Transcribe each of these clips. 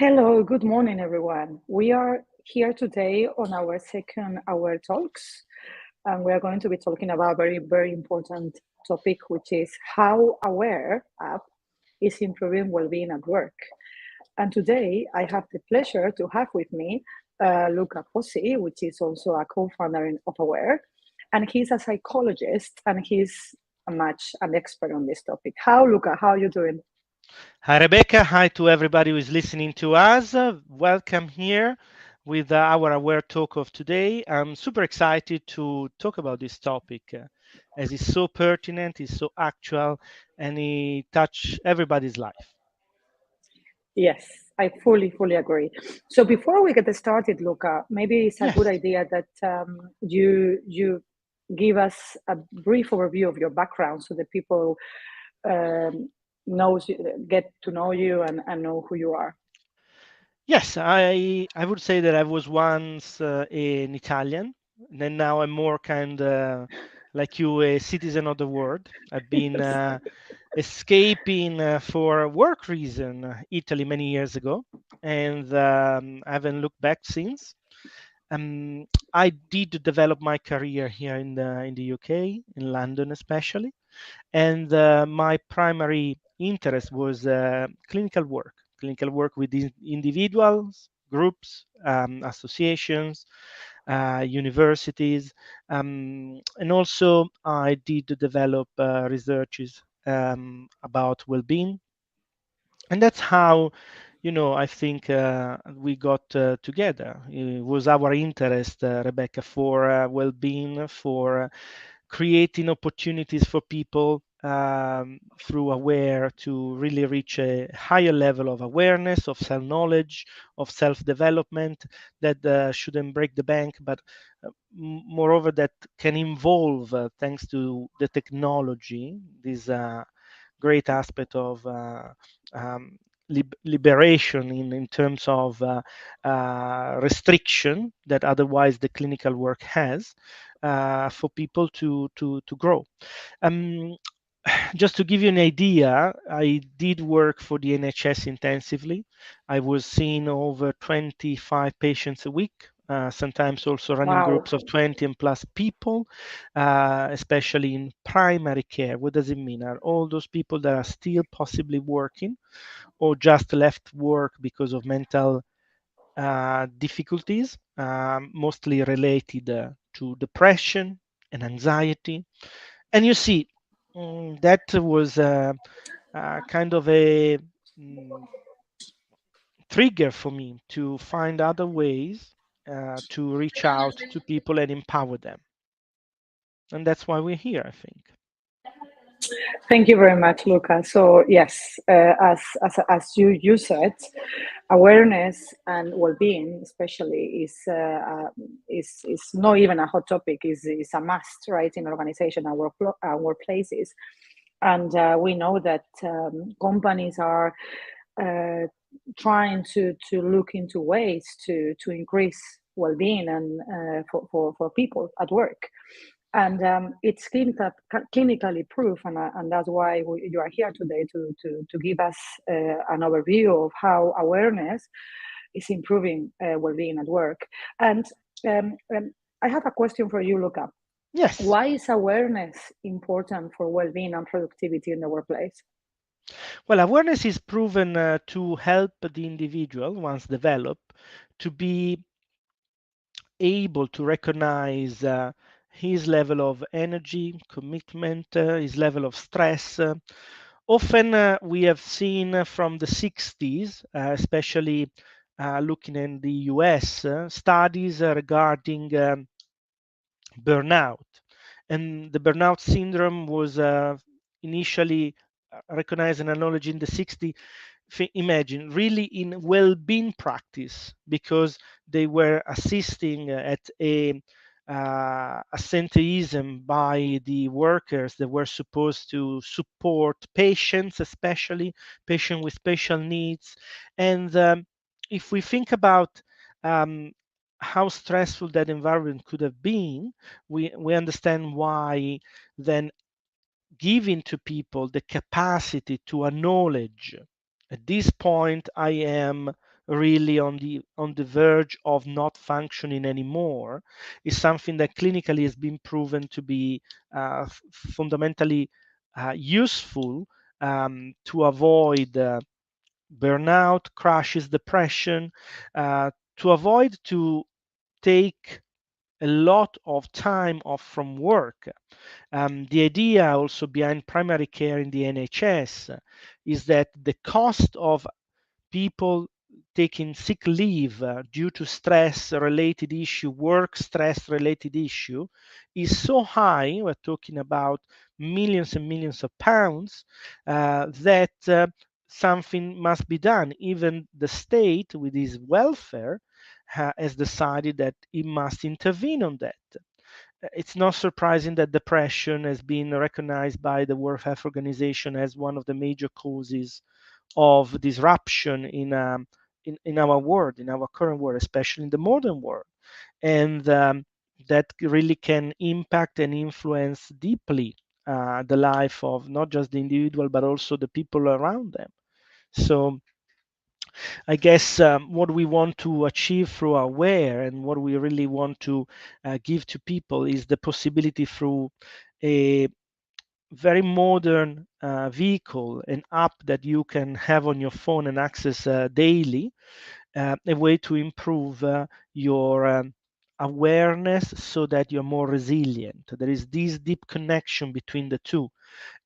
Hello, good morning, everyone. We are here today on our second AwareTalks, and we are going to be talking about a very, very important topic, which is how Aware app is improving well-being at work. And today, I have the pleasure to have with me Luca Pozzi, which is also a co-founder of Aware, and he's a psychologist, and he's a much an expert on this topic. How, Luca? How are you doing? Hi, Rebecca. Hi to everybody who is listening to us. Welcome here with our Aware Talk of today. I'm super excited to talk about this topic as it's so pertinent, it's so actual, and it touch everybody's life. Yes, I fully agree. So before we get started, Luca, maybe it's a good Yes. idea that you give us a brief overview of your background so that people um, knows get to know you and know who you are. Yes, I would say that I was once an Italian, and then now I'm more kind of like you, a citizen of the world. I've been Yes. escaping for work reason Italy many years ago, and I haven't looked back since. Um, I did develop my career here in the UK, in London especially, and my primary interest was clinical work with individuals, groups, associations, universities, and also I did develop researches about well-being, and that's how I think we got together. It was our interest, Rebecca, for well-being, for creating opportunities for people through Aware to really reach a higher level of awareness, of self-knowledge, of self-development that shouldn't break the bank, but moreover that can involve, thanks to the technology, this great aspect of um, liberation in terms of restriction that otherwise the clinical work has, for people to grow. Um, just to give you an idea, I did work for the NHS intensively. I was seeing over 25 patients a week. Sometimes also running Wow. groups of 20 and plus people, especially in primary care. What does it mean? Are all those people that are still possibly working or just left work because of mental difficulties, mostly related to depression and anxiety. And you see, that was kind of a mm, trigger for me to find other ways to reach out to people and empower them. And that's why we're here, I think. Thank you very much, Luca. So yes, as you said, awareness and well-being, especially, is not even a hot topic. Is a must, right, in organization and workplaces. And we know that companies are uh, trying to look into ways to increase well-being and for people at work, and it's clinically proof, and that's why you are here today to give us an overview of how awareness is improving well-being at work. And I have a question for you, Luca. Yes. Why is awareness important for well-being and productivity in the workplace? Well, awareness is proven to help the individual, once developed, to be able to recognize his level of energy, commitment, his level of stress. Often we have seen from the 60s, especially looking in the US, studies regarding burnout. And the burnout syndrome was initially recognized and acknowledged in the 60s. Imagine really in well-being practice, because they were assisting at a absenteeism by the workers that were supposed to support patients, especially patients with special needs. And if we think about um, how stressful that environment could have been, we understand why then giving to people the capacity to acknowledge, at this point I am really on the verge of not functioning anymore is something that clinically has been proven to be fundamentally useful to avoid burnout, crashes, depression, to avoid to take a lot of time off from work. The idea also behind primary care in the NHS is that the cost of people taking sick leave due to stress related issue, work stress related issue, is so high, we're talking about millions and millions of pounds, that something must be done. Even the state with its welfare has decided that it must intervene on that. It's not surprising that depression has been recognized by the World Health Organization as one of the major causes of disruption in our world, in our current world, especially in the modern world, and that really can impact and influence deeply the life of not just the individual but also the people around them. So I guess what we want to achieve through Aware and what we really want to give to people is the possibility through a very modern vehicle, an app that you can have on your phone and access daily, a way to improve your awareness so that you're more resilient. There is this deep connection between the two.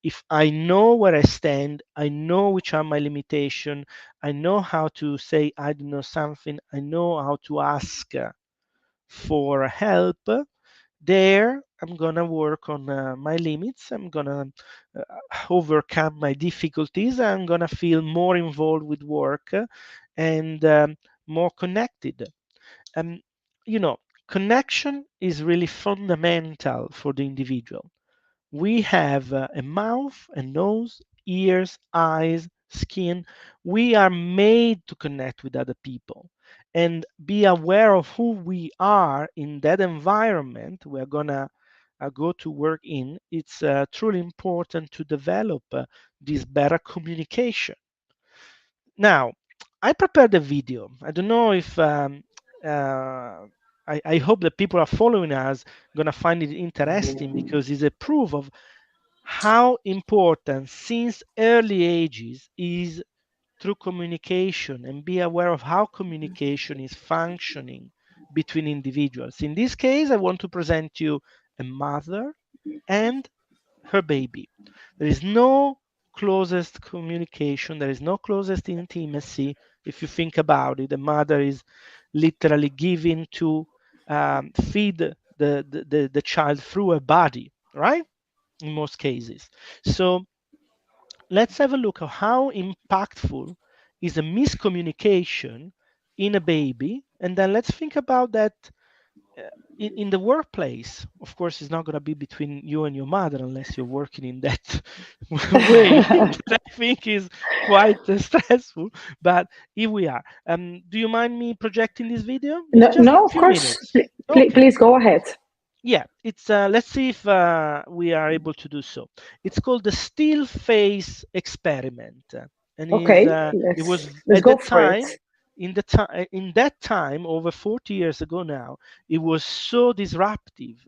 If I know where I stand, I know which are my limitations, I know how to say I don't know something, I know how to ask for help, there I'm gonna work on my limits, I'm gonna uh, overcome my difficulties, I'm gonna feel more involved with work and more connected. um, you know, connection is really fundamental for the individual. We have a mouth, a nose, ears, eyes, skin. We are made to connect with other people and be aware of who we are in that environment we're gonna go to work in. It's truly important to develop this better communication. Now, I prepared a video. I don't know if I hope that people are following us gonna find it interesting because it's a proof of how important since early ages is through communication and be aware of how communication is functioning between individuals. In this case, I want to present you a mother and her baby. There is no closest communication, there is no closest intimacy. If you think about it, the mother is literally giving to feed the child through a body, right? In most cases. So let's have a look at how impactful is a miscommunication in a baby, and then let's think about that uh, in the workplace. Of course, it's not going to be between you and your mother unless you're working in that way. That I think is quite stressful. But here we are. Do you mind me projecting this video? It's No, just a no, of few course. minutes. Okay. Please go ahead. Yeah, it's let's see if we are able to do so. It's called the still face experiment, and is Okay, it was let's at go the for it. time in that time over 40 years ago now, it was so disruptive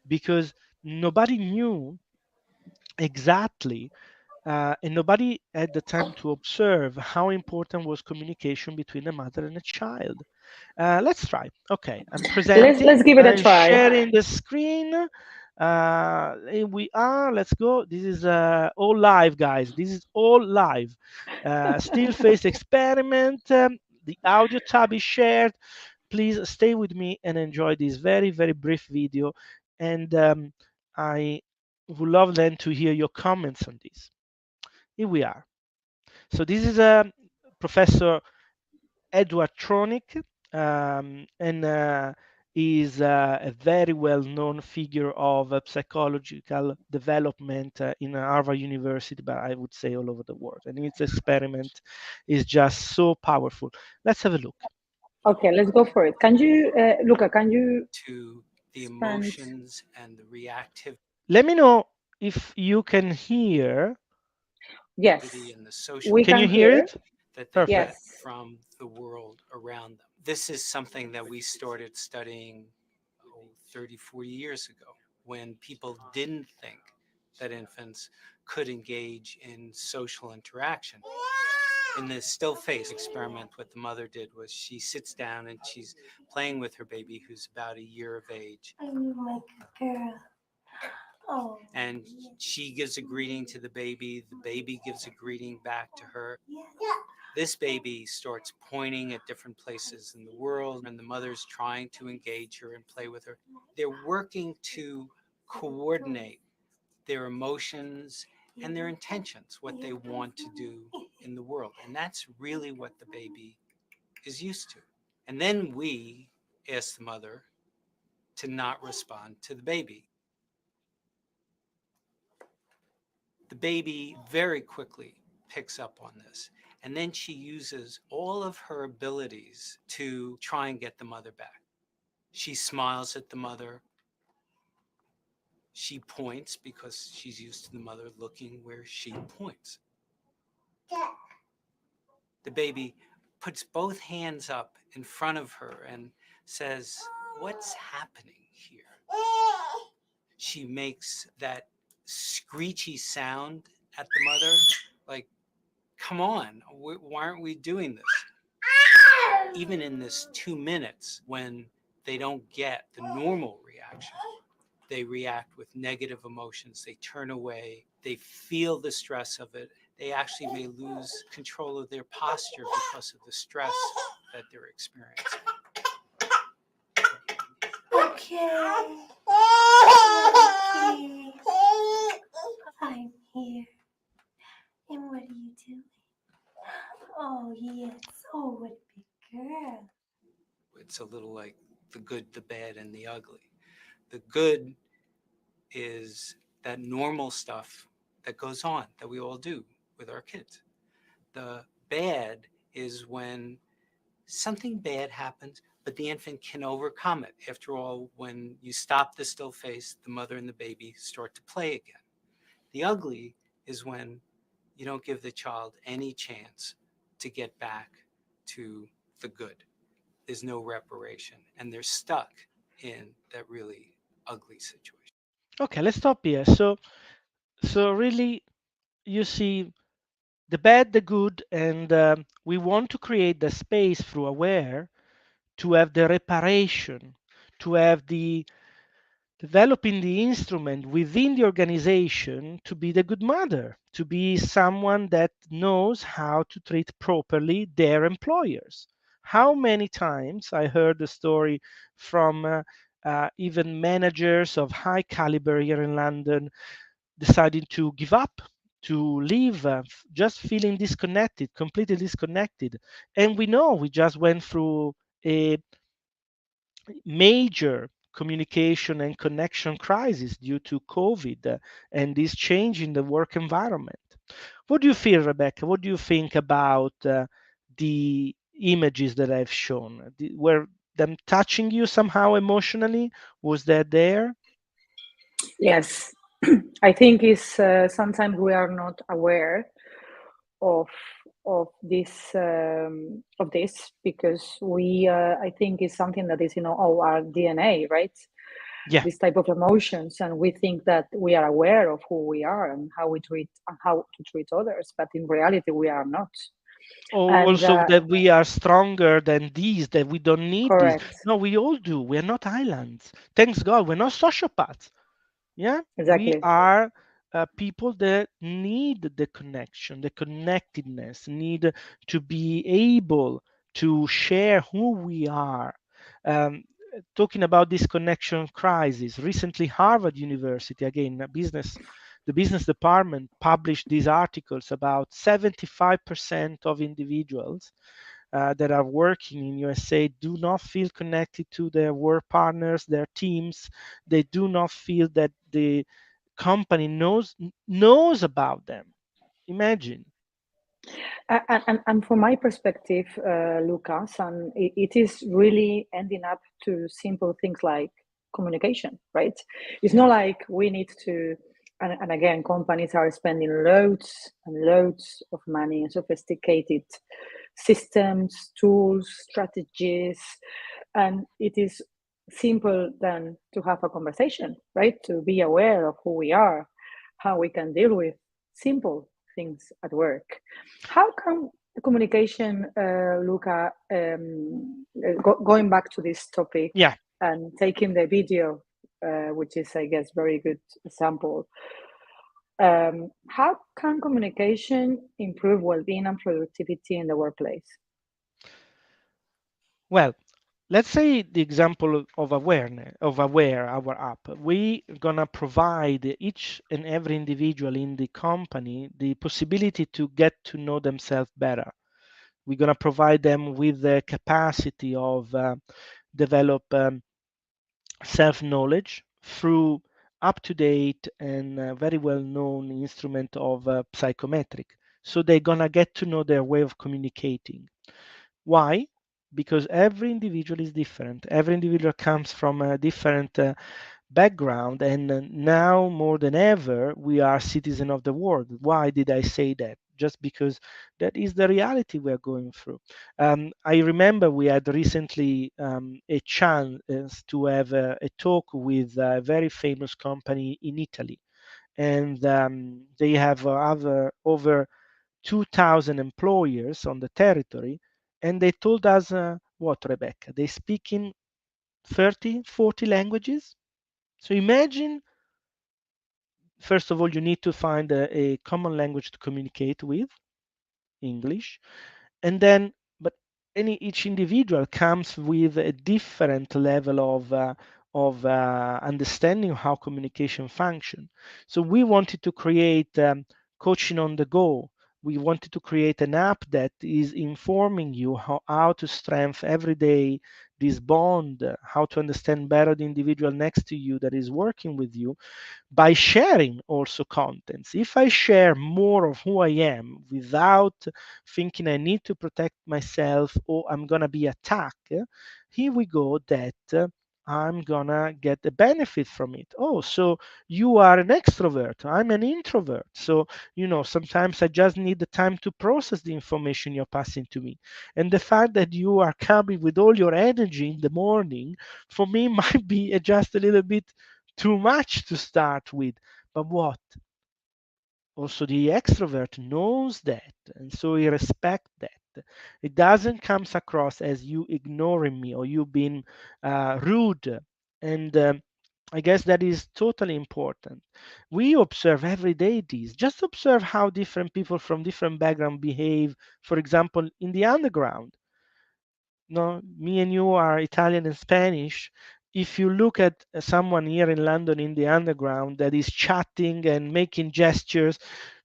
because nobody knew exactly and nobody had the time to observe how important was communication between a mother and a child. Let's try. Okay, I'm Let's presenting. give it a I'm try. sharing the screen. Here we are. Let's go. This is all live, guys. This is all live. Still face experiment. The audio tab is shared. Please stay with me and enjoy this very, very brief video. And I would love then to hear your comments on this. Here we are. So this is Professor Edward Tronick, and is a very well-known figure of psychological development in Harvard University, but I would say all over the world. And its experiment is just so powerful. Let's have a look. Okay, let's go for it. Can you, Luca, can you spend? Let me know if you can hear. Yes, we Can can you hear hear. it? Yes. Perfect. from the world around them. This is something that we started studying 30, 40 years ago, when people didn't think that infants could engage in social interaction. In the still face experiment, what the mother did was she sits down and she's playing with her baby, who's about a year of age. I'm like a girl. Oh. And she gives a greeting to the baby gives a greeting back to her. Yeah. This baby starts pointing at different places in the world, and the mother's trying to engage her and play with her. They're working to coordinate their emotions and their intentions, what they want to do in the world. And that's really what the baby is used to. And then we ask the mother to not respond to the baby. The baby very quickly picks up on this. And then she uses all of her abilities to try and get the mother back. She smiles at the mother. She points because she's used to the mother looking where she points. The baby puts both hands up in front of her and says, "What's happening here?" She makes that screechy sound at the mother, like, "Come on, why aren't we doing this?" Even in this 2 minutes, when they don't get the normal reaction, they react with negative emotions. They turn away. They feel the stress of it. They actually may lose control of their posture because of the stress that they're experiencing. Okay. I'm here. And what are you doing? Oh, yes. Oh, what a big girl. It's a little like the good, the bad, and the ugly. The good is that normal stuff that goes on that we all do with our kids. The bad is when something bad happens, but the infant can overcome it. After all, when you stop the still face, the mother and the baby start to play again. The ugly is when you don't give the child any chance to get back to the good. There's no reparation, and they're stuck in that really ugly situation. Okay, let's stop here. So really, you see the bad, the good, and we want to create the space through Aware to have the reparation, to have the developing the instrument within the organization to be the good mother, to be someone that knows how to treat properly their employers. How many times I heard the story from even managers of high caliber here in London deciding to give up, to leave, just feeling disconnected, completely disconnected. And we know we just went through a major communication and connection crisis due to COVID and this change in the work environment. What do you feel, Rebecca? What do you think about the images that I've shown? Were them touching you somehow emotionally? Was that there? Yes, I think is sometimes we are not aware of of this because we I think is something that is our DNA, right? Yeah. This type of emotions, and we think that we are aware of who we are and how we treat and how to treat others, but in reality we are not. And Also, that we are stronger than these, that we don't need this. correct, No, we all do. We're not islands. Thanks God, we're not sociopaths. Yeah, we exactly. are people that need the connection, the connectedness, need to be able to share who we are. Um, Talking about this connection crisis, recently Harvard University, again, the business department published these articles about 75% of individuals that are working in USA do not feel connected to their work partners, their teams. They do not feel that the company knows about them. Imagine. And from my perspective, Lucas, and it is really ending up to simple things like communication, right? It's Yeah. not like we need to, and again, companies are spending loads and loads of money and sophisticated systems, tools, strategies, and it is simple than to have a conversation, right? To be aware of who we are, how we can deal with simple things at work. How can communication, Luca, going back to this topic Yeah. and taking the video, which is, I guess, very good example. How can communication improve well-being and productivity in the workplace? Well, let's say the example of awareness of Aware, our app. We gonna provide each and every individual in the company the possibility to get to know themselves better. We're gonna provide them with the capacity of develop self-knowledge through up-to-date and very well-known instrument of psychometric. So they're gonna get to know their way of communicating. Why? Because every individual is different. Every individual comes from a different background, and now more than ever, we are citizens of the world. Why did I say that? Just because that is the reality we are going through. I remember we had recently a chance to have a talk with a very famous company in Italy, and they have over 2,000 employers on the territory, and they told us what, Rebecca? They speak in 30, 40 languages. So imagine, first of all, you need to find a common language to communicate with, English, and then, but each individual comes with a different level of understanding how communication function. So we wanted to create coaching on the go. We wanted to create an app that is informing you how to strengthen every day this bond, how to understand better the individual next to you that is working with you, by sharing also contents. If I share more of who I am without thinking I need to protect myself or I'm going to be attacked, here we go that I'm going to get a benefit from it. Oh, so you are an extrovert. I'm an introvert. So, sometimes I just need the time to process the information you're passing to me. And the fact that you are coming with all your energy in the morning, for me, might be just a little bit too much to start with. But what? Also, the extrovert knows that, and so he respects that. It doesn't come across as you ignoring me or you being rude. And I guess that is totally important. We observe every day these. Just observe how different people from different background behave, for example, in the underground. No, me and you are Italian and Spanish. If you look at someone here in London in the underground that is chatting and making gestures,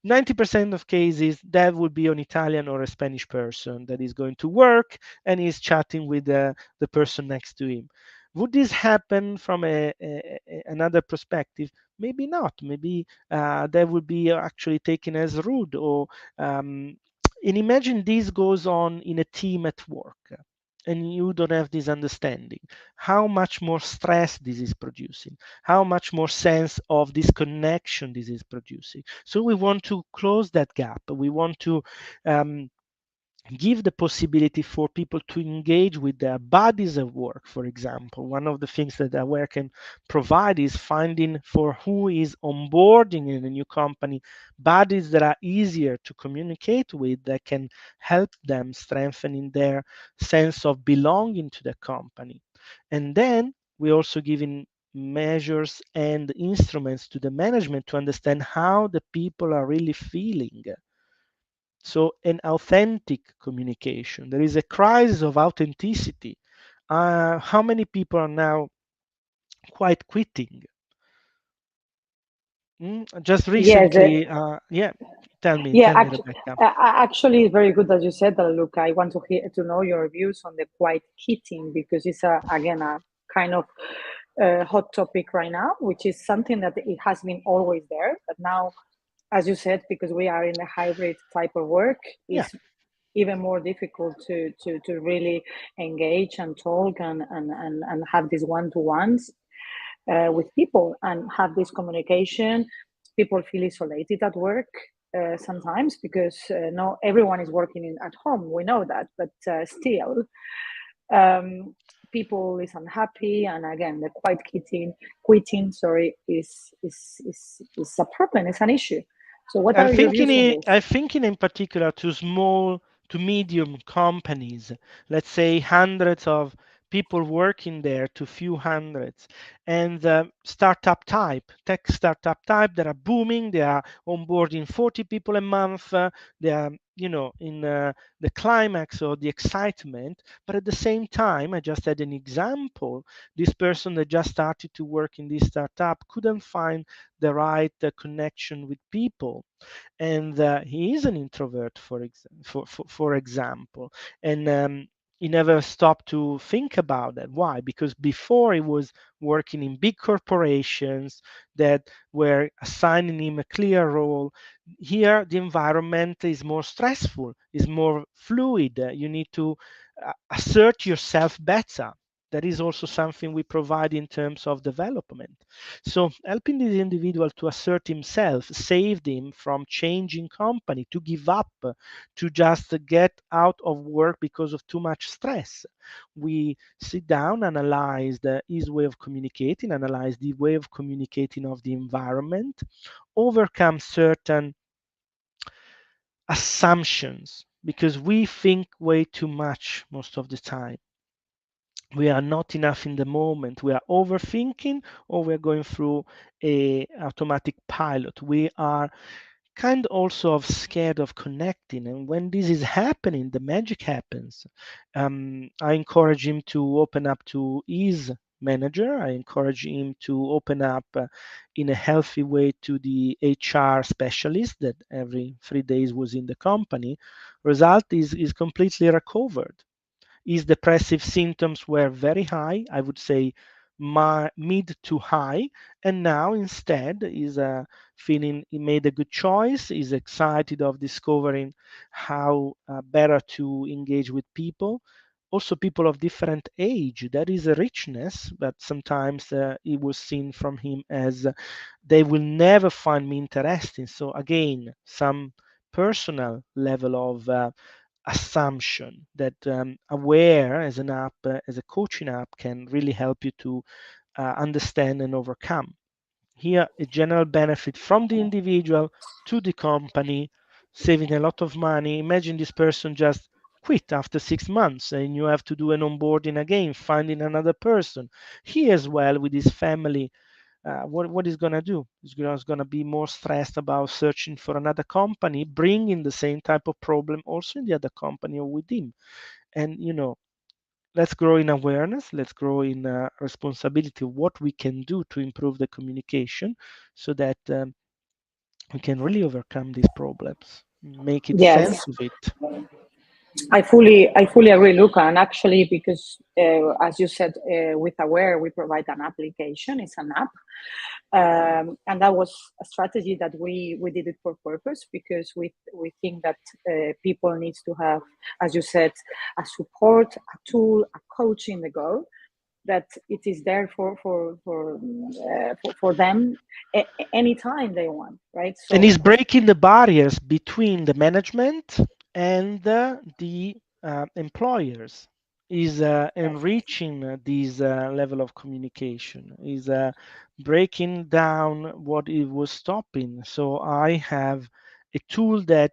90% of cases that would be an Italian or a Spanish person that is going to work and is chatting with the person next to him. Would this happen from another perspective? Maybe not. Maybe that would be actually taken as rude. Or and imagine this goes on in a team at work and you don't have this understanding, how much more stress this is producing, how much more sense of disconnection this is producing. So we want to close that gap. We want to um, give the possibility for people to engage with their bodies at work. For example, one of the things that Aware can provide is finding, for who is onboarding in a new company, bodies that are easier to communicate with, that can help them strengthening their sense of belonging to the company. And then we're also giving measures and instruments to the management to understand how the people are really feeling. So an authentic communication. There is a crisis of authenticity. How many people are now quite quitting? Just Yes, recently, yeah. yeah. Tell me, Rebecca. Actually, it's very good that you said that, Luca. I want to to know your views on the quiet quitting, because it's again a kind of hot topic right now, which is something that it has been always there, but now, as you said, because we are in a hybrid type of work, Yeah, is even more difficult to really engage and talk and have these one-to-ones with people and have this communication. People feel isolated at work. sometimes, because not everyone is working at home. We know that, but still, um, people is unhappy, and again, the quiet quitting, sorry, is a problem. It's an issue. So, what are your views on this? I'm thinking in particular to small to medium companies, let's say hundreds of people working there to few hundreds, and tech startup type that are booming. They are onboarding 40 people a month. They are, in the climax or the excitement. But at the same time, I just had an example. This person that just started to work in this startup couldn't find the right connection with people, and he is an introvert, for example, and he never stopped to think about that. Why? Because before he was working in big corporations that were assigning him a clear role. Here the environment is more stressful, is more fluid. You need to assert yourself better. That is also something we provide in terms of development. So helping this individual to assert himself saved him from changing company, to give up, to just get out of work because of too much stress. We sit down, analyze his way of communicating, analyze the way of communicating of the environment, overcome certain assumptions, because we think way too much most of the time. We are not enough in the moment. We are overthinking, or we're going through a automatic pilot. We are kind also of scared of connecting, and when this is happening, the magic happens. I encourage him to open up to his manager. I encourage him to open up in a healthy way to the HR specialist that every 3 days was in the company. Result is completely recovered. His depressive symptoms were very high, I would say mid to high, and now instead is feeling he made a good choice. He's excited of discovering how better to engage with people, also people of different age. That is a richness, but sometimes it was seen from him as they will never find me interesting. So again, some personal level of assumption that Aware as an app, as a coaching app, can really help you to understand and overcome. Here, a general benefit from the individual to the company, saving a lot of money. Imagine this person just quit after 6 months and you have to do an onboarding again, finding another person. He as well with his family, what he's going to do? He's going to be more stressed about searching for another company, bringing the same type of problem also in the other company or with him. And, let's grow in awareness, let's grow in responsibility of what we can do to improve the communication so that we can really overcome these problems, make it sense Yes, of it. I fully agree, Luca. And actually, because as you said, with Aware, we provide an application. It's an app, and that was a strategy that we did it for purpose, because we think that people needs to have, as you said, a support, a tool, a coach in the go, that it is there for them anytime they want, right? And So is breaking the barriers between the management and the employers, is enriching this level of communication, is breaking down what it was stopping. So I have a tool that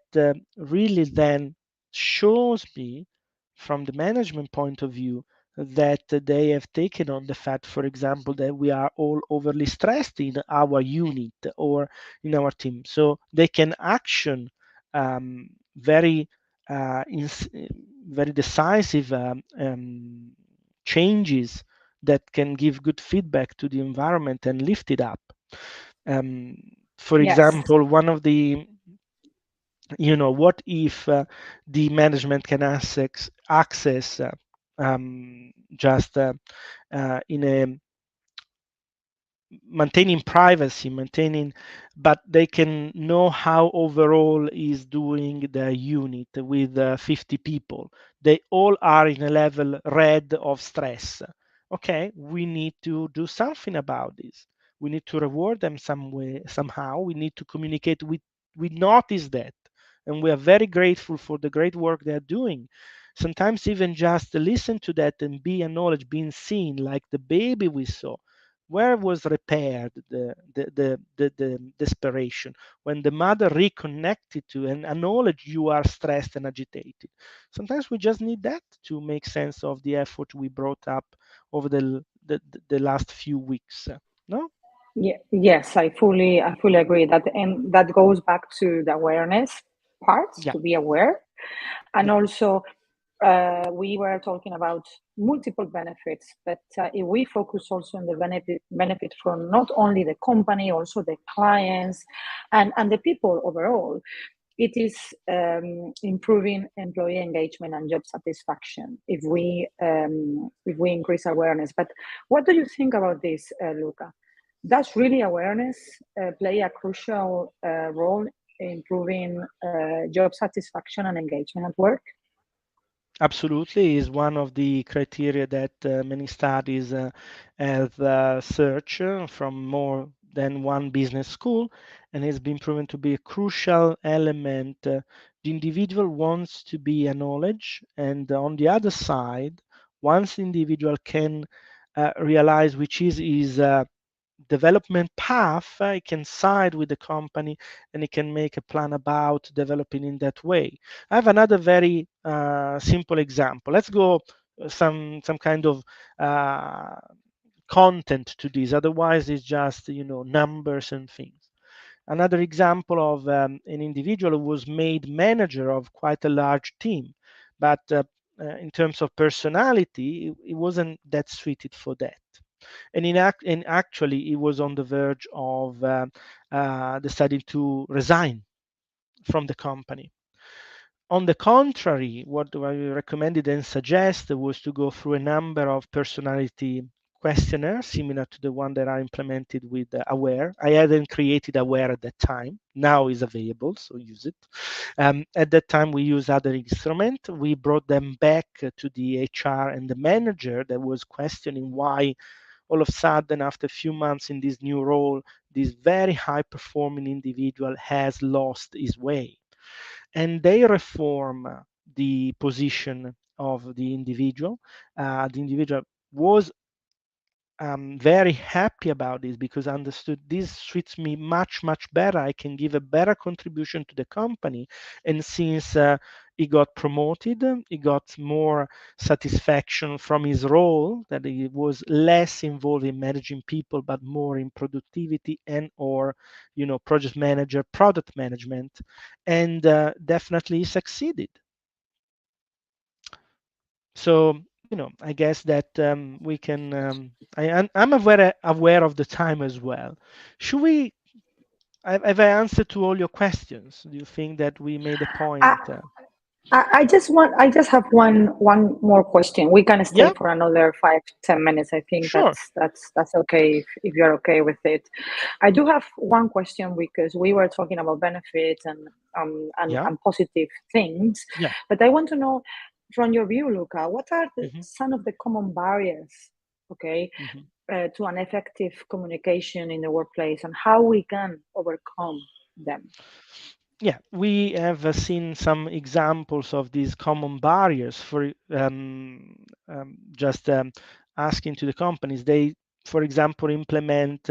really then shows me from the management point of view that they have taken on the fact, for example, that we are all overly stressed in our unit or in our team. So they can action very very decisive changes that can give good feedback to the environment and lift it up. Um, for yes, example, one of the, what if the management can access just in a maintaining privacy, but they can know how overall is doing the unit with 50 people. They all are in a level red of stress. Okay, we need to do something about this. We need to reward them some way, somehow. We need to communicate with we notice that, and we are very grateful for the great work they're doing. Sometimes even just listen to that and be acknowledged, being seen, like the baby we saw. Where was repaired the desperation when the mother reconnected to and acknowledged you are stressed and agitated? Sometimes we just need that to make sense of the effort we brought up over the last few weeks. No? Yeah, yes, I fully agree that, and that goes back to the awareness part, Yeah, to be aware. And yeah, also, we were talking about multiple benefits, but if we focus also on the benefit from not only the company, also the clients and the people overall, it is improving employee engagement and job satisfaction if we increase awareness. But what do you think about this, Luca? Does really awareness play a crucial role in improving job satisfaction and engagement at work? absolutely is one of the criteria that many studies have searched from more than one business school, and has been proven to be a crucial element. The individual wants to be acknowledged, and on the other side, once the individual can realize which is his development path, he can side with the company and he can make a plan about developing in that way. I have another very simple example. Let's go some kind of uh, content to this. Otherwise, it's just numbers and things. Another example of an individual who was made manager of quite a large team, but in terms of personality, it wasn't that suited for that. And actually, he was on the verge of deciding to resign from the company. On the contrary, what I recommended and suggest was to go through a number of personality questionnaires similar to the one that I implemented with Aware. I hadn't created Aware at that time. Now is available, so use it. At that time, we used other instrument. We brought them back to the HR and the manager that was questioning why all of a sudden, after a few months in this new role, this very high performing individual has lost his way. And they reform the position of the individual. The individual was very happy about this because I understood this suits me much, much better. I can give a better contribution to the company. And since he got promoted, he got more satisfaction from his role, that he was less involved in managing people, but more in productivity and or, project manager, product management, and definitely succeeded. So I guess that we can I'm aware of the time as well. Should we have I answered to all your questions? Do you think that we made a I, point? I just have one more question. We can stay Yeah, for another 5-10 minutes. I think sure. that's okay if you're okay with it. I do have one question because we were talking about benefits Yeah, and positive things, yeah. but I want to know from your view, Luca, what are Hmm. some of the common barriers, okay, Hmm. to an effective communication in the workplace, and how we can overcome them? Yeah, we have seen some examples of these common barriers for just asking to the companies. They, for example, implement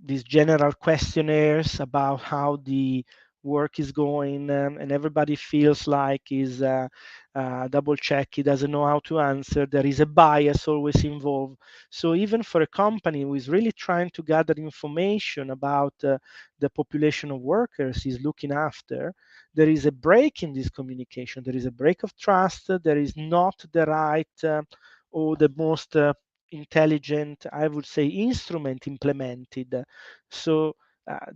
these general questionnaires about how the work is going, and everybody feels like is double check. He doesn't know how to answer. There is a bias always involved. So even for a company who is really trying to gather information about the population of workers he's looking after, there is a break in this communication. There is a break of trust. There is not the right or the most intelligent, I would say, instrument implemented. So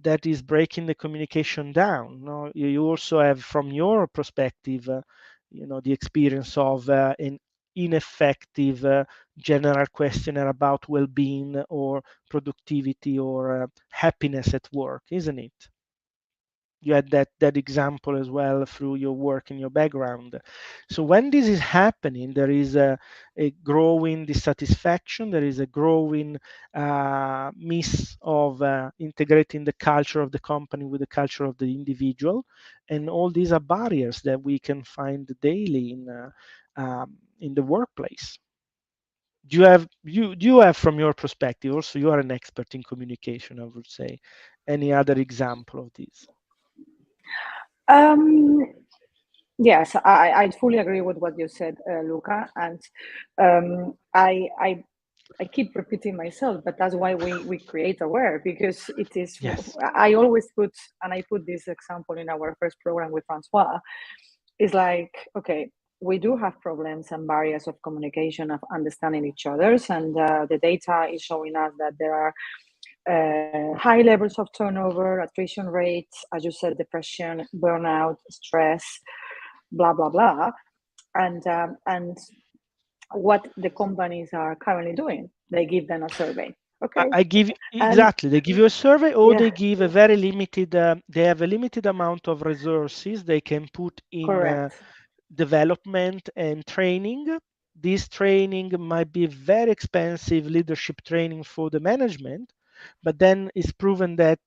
that is breaking the communication down. No? You also have, from your perspective, the experience of an ineffective general questionnaire about well-being or productivity or happiness at work, isn't it? You had that example as well through your work and your background. So when this is happening, there is a growing dissatisfaction. There is a growing miss of integrating the culture of the company with the culture of the individual, and all these are barriers that we can find daily in the workplace. Do you have from your perspective, also you are an expert in communication, I would say, any other example of this? Um, yes, I fully agree with what you said, Luca, and I keep repeating myself, but that's why we create Aware, because it is. Yes. I always put, and I put this example in our first program with Francois. Is like, okay, we do have problems and barriers of communication, of understanding each other's, and the data is showing us that there are high levels of turnover, attrition rates, as you said, depression, burnout, stress, blah blah blah, and what the companies are currently doing, they give them a survey. Okay, I give and exactly. They give you a survey, or yeah, they give a very limited. They have a limited amount of resources they can put in correct, development and training. This training might be very expensive leadership training for the management, but then it's proven that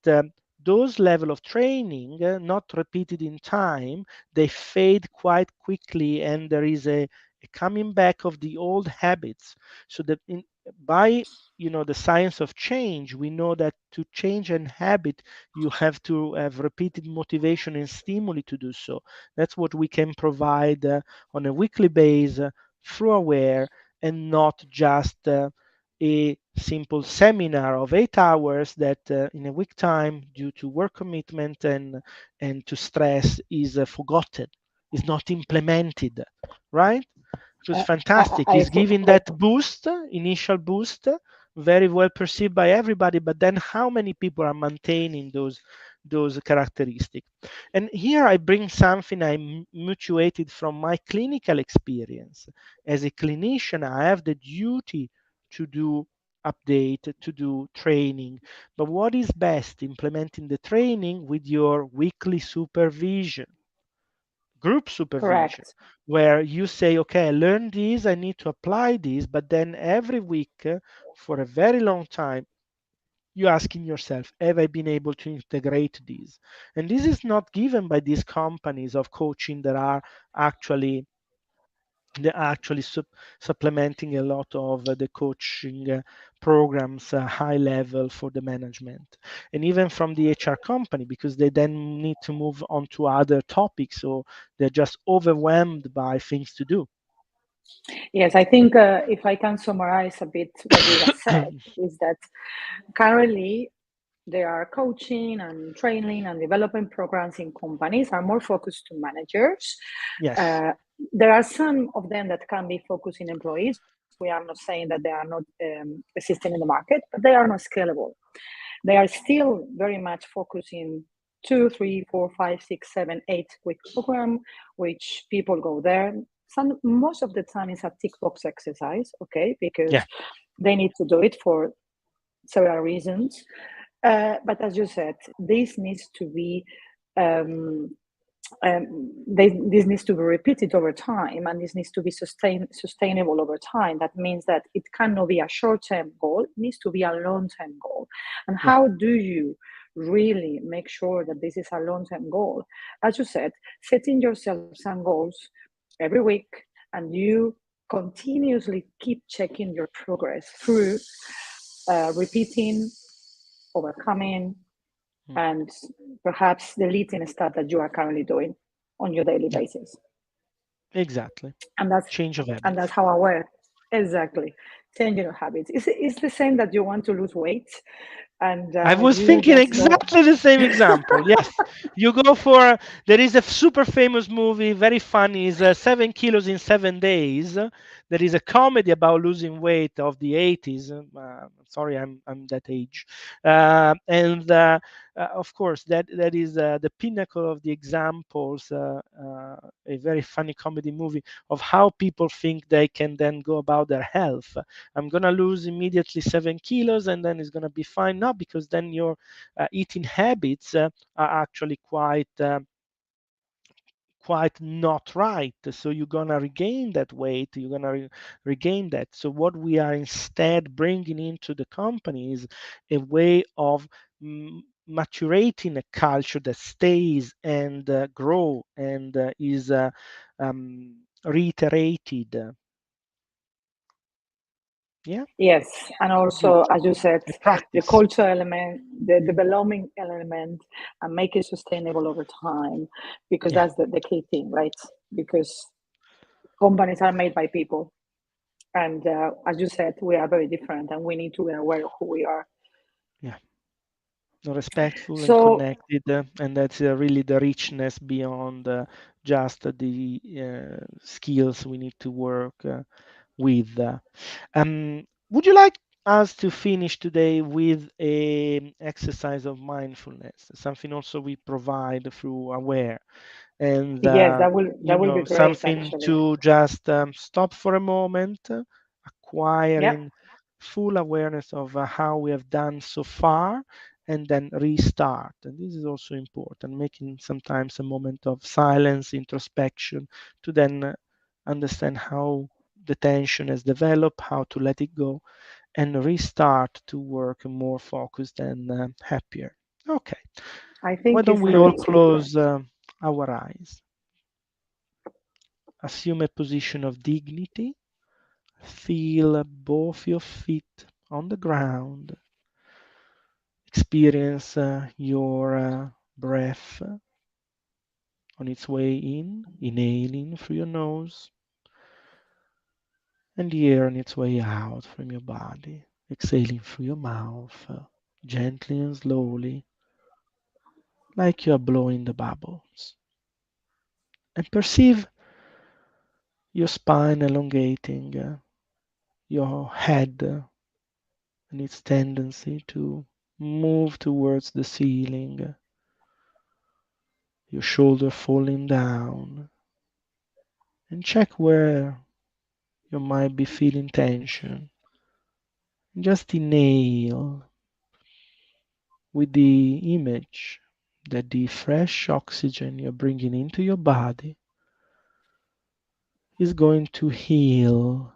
those level of training, not repeated in time, they fade quite quickly, and there is a coming back of the old habits. So that by the science of change, we know that to change an habit, you have to have repeated motivation and stimuli to do so. That's what we can provide on a weekly basis through Aware, and not just a simple seminar of 8 hours that in a week time, due to work commitment and to stress, is forgotten, is not implemented, right? It was fantastic. I It's giving that boost, initial boost, very well perceived by everybody. But then, how many people are maintaining those characteristics? And here I bring something I mutuated from my clinical experience. As a clinician, I have the duty to do update, to do training. But what is best? Implementing the training with your weekly supervision, group supervision, correct. where you say, okay, I learned this, I need to apply this, but then every week, for a very long time, you're asking yourself, have I been able to integrate these? And this is not given by these companies of coaching that are actually they're actually supplementing a lot of the coaching programs high level for the management, and even from the HR company, because they then need to move on to other topics, so they're just overwhelmed by things to do. Yes, I think if I can summarize a bit what you have said, is that currently there are coaching and training and development programs in companies are more focused to managers. Yes. Uh, there are some of them that can be focusing employees. We are not saying that they are not existing in the market, but they are not scalable. They are still very much focusing 2, 3, 4, 5, 6, 7, 8 week program, which people go there. Most of the time it's a tick box exercise, okay, because Yeah. they need to do it for several reasons. But as you said, this needs to be this needs to be repeated over time, and this needs to be sustainable over time. That means that it cannot be a short-term goal, it needs to be a long-term goal. And Yeah. how do you really make sure that this is a long-term goal? As you said, setting yourself some goals every week, and you continuously keep checking your progress through repeating, overcoming, Mm. and perhaps deleting stuff that you are currently doing on your daily Yeah. basis. Exactly. And that's Change of and that's habits. how I work. Exactly. Changing your habits. It's the same that you want to lose weight and I was you thinking just go. exactly the same example. Yes, you go for. There is a super famous movie, very funny. Is 7 kilos in 7 days. there is a comedy about losing weight of the 80s. Sorry, I'm that age. And Of course, that is the pinnacle of the examples. A very funny comedy movie of how people think they can then go about their health. I'm gonna lose immediately 7 kilos, and then it's gonna be fine. No, because then your eating habits are actually quite not right. So you're gonna regain that weight, you're gonna regain that. So what we are instead bringing into the company is a way of maturating a culture that stays and grow and is reiterated. Yeah, Yes, and with also, as you said, the practice. culture element, the belonging element, and make it sustainable over time, because Yeah, that's the key thing, right? Because companies are made by people, and as you said, we are very different, and we need to be aware of who we are. yeah. Respectful and So, connected, and that's really the richness beyond just the skills we need to work with. Would you like us to finish today with a exercise of mindfulness, something also we provide through Aware? And yes, that will be great, something actually. to just stop for a moment, Yep. acquiring full awareness of how we have done so far, and then restart. And this is also important, making sometimes a moment of silence, introspection, to then understand how the tension has developed, how to let it go, and restart to work more focused and happier. Okay, I why think don't it's we all good. close our eyes? Assume a position of dignity. Feel both your feet on the ground. Experience your breath on its way in, inhaling through your nose, and the air on its way out from your body, exhaling through your mouth, gently and slowly, like you are blowing the bubbles. And perceive your spine elongating, your head and its tendency to move towards the ceiling, your shoulder falling down, and check where you might be feeling tension. Just inhale with the image that the fresh oxygen you're bringing into your body is going to heal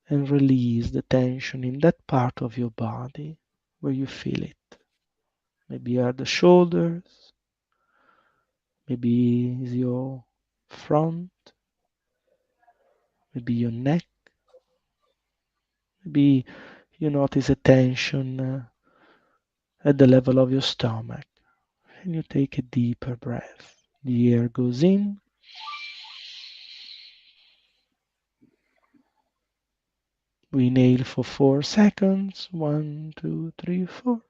and release the tension in that part of your body where you feel it. Maybe are the shoulders, maybe is your front, maybe your neck, maybe you notice a tension at the level of your stomach. And you take a deeper breath. The air goes in, we inhale for 4 seconds. 1, 2, 3, 4.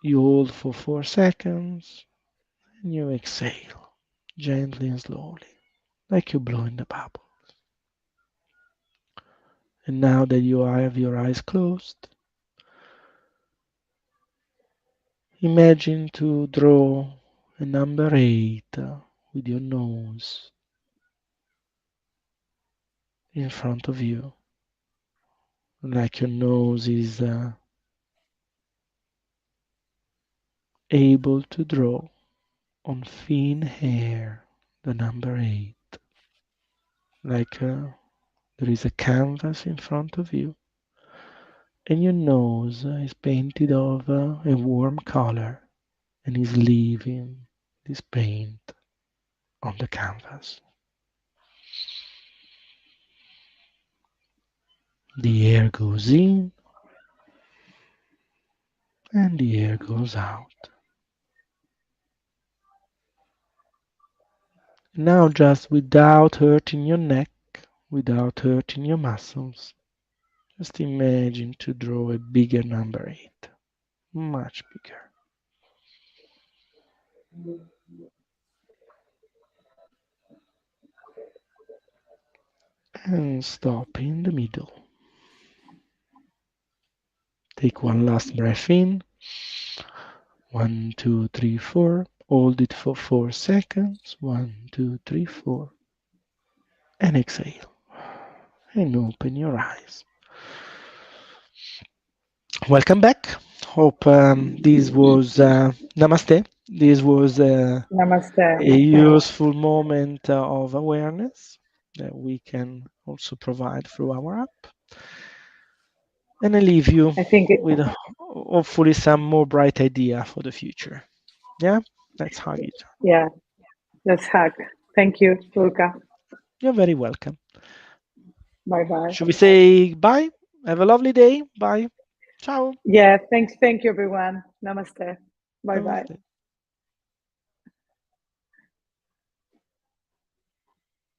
You hold for 4 seconds and you exhale gently and slowly, like you're blowing the bubble. And now that you have your eyes closed, imagine to draw a number 8 with your nose in front of you, like your nose is able to draw on thin hair the number 8, like there is a canvas in front of you, and your nose is painted of a warm color and is leaving this paint on the canvas. The air goes in and the air goes out. Now, just without hurting your neck, without hurting your muscles, just imagine to draw a bigger number 8, much bigger. and stop in the middle. Take one last breath in. 1, 2, 3, 4. Hold it for 4 seconds. 1, 2, 3, 4. And exhale. And open your eyes. Welcome back. Hope this was namaste. This was Namaste. a useful moment of awareness that we can also provide through our app. And I leave you I think, with hopefully some more bright idea for the future. Yeah, let's hug it. yeah, let's hug. Thank you, Luca. You're very welcome. Bye bye. Should we say bye? Have a lovely day. Bye. Ciao. Yeah, thanks. Thank you, everyone. Namaste. Bye bye. Namaste.